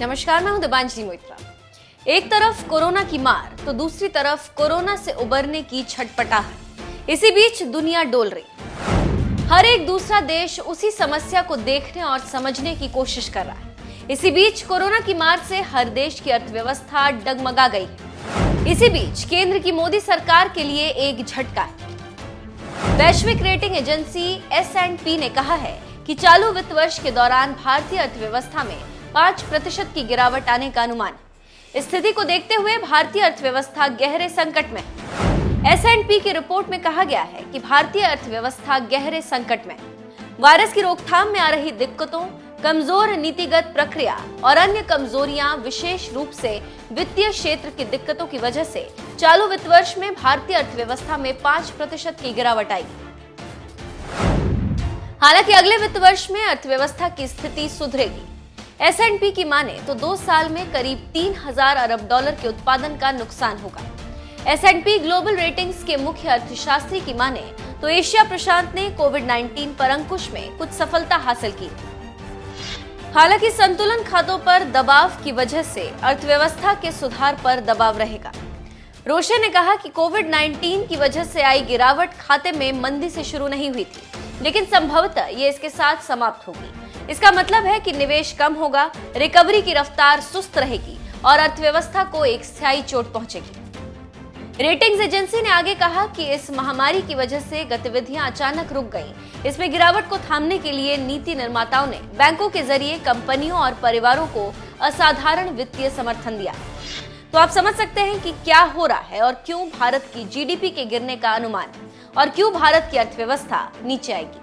नमस्कार, मैं हूं दिबांजलि मोइत्रा। एक तरफ कोरोना की मार तो दूसरी तरफ कोरोना से उबरने की छटपटाहट। इसी बीच दुनिया डोल रही। हर एक दूसरा देश उसी समस्या को देखने और समझने की कोशिश कर रहा है। इसी बीच कोरोना की मार से हर देश की अर्थव्यवस्था डगमगा गई है। इसी बीच केंद्र की मोदी सरकार के लिए एक झटका है। वैश्विक रेटिंग एजेंसी S&P ने कहा है कि चालू वित्त वर्ष के दौरान भारतीय अर्थव्यवस्था में 5% की गिरावट आने का अनुमान है। इस स्थिति को देखते हुए भारतीय अर्थव्यवस्था गहरे संकट में है। S&P की रिपोर्ट में कहा गया है कि भारतीय अर्थव्यवस्था गहरे संकट में वायरस की रोकथाम में आ रही दिक्कतों, कमजोर नीतिगत प्रक्रिया और अन्य कमजोरियां, विशेष रूप से वित्तीय क्षेत्र की दिक्कतों की वजह से चालू वित्त वर्ष में भारतीय अर्थव्यवस्था में 5% की गिरावट आएगी। हालांकि अगले वित्त वर्ष में अर्थव्यवस्था की स्थिति सुधरेगी। S&P की माने तो 2 साल में करीब 3000 अरब डॉलर के उत्पादन का नुकसान होगा। S&P ग्लोबल रेटिंग्स के मुख्य अर्थशास्त्री की माने तो एशिया प्रशांत ने कोविड-19 पर अंकुश में कुछ सफलता हासिल की। हालांकि संतुलन खातों पर दबाव की वजह से अर्थव्यवस्था के सुधार पर दबाव रहेगा। रोशे ने कहा कि कोविड-19 की वजह से आई गिरावट खाते में मंदी से शुरू नहीं हुई थी, लेकिन संभवतः ये इसके साथ समाप्त होगी। इसका मतलब है कि निवेश कम होगा, रिकवरी की रफ्तार सुस्त रहेगी और अर्थव्यवस्था को एक स्थायी चोट पहुंचेगी। रेटिंग्स एजेंसी ने आगे कहा कि इस महामारी की वजह से गतिविधियां अचानक रुक गईं। इसमें गिरावट को थामने के लिए नीति निर्माताओं ने बैंकों के जरिए कंपनियों और परिवारों को असाधारण वित्तीय समर्थन दिया। तो आप समझ सकते हैं कि क्या हो रहा है और क्यों भारत की GDP के गिरने का अनुमान और क्यों भारत की अर्थव्यवस्था नीचे आएगी।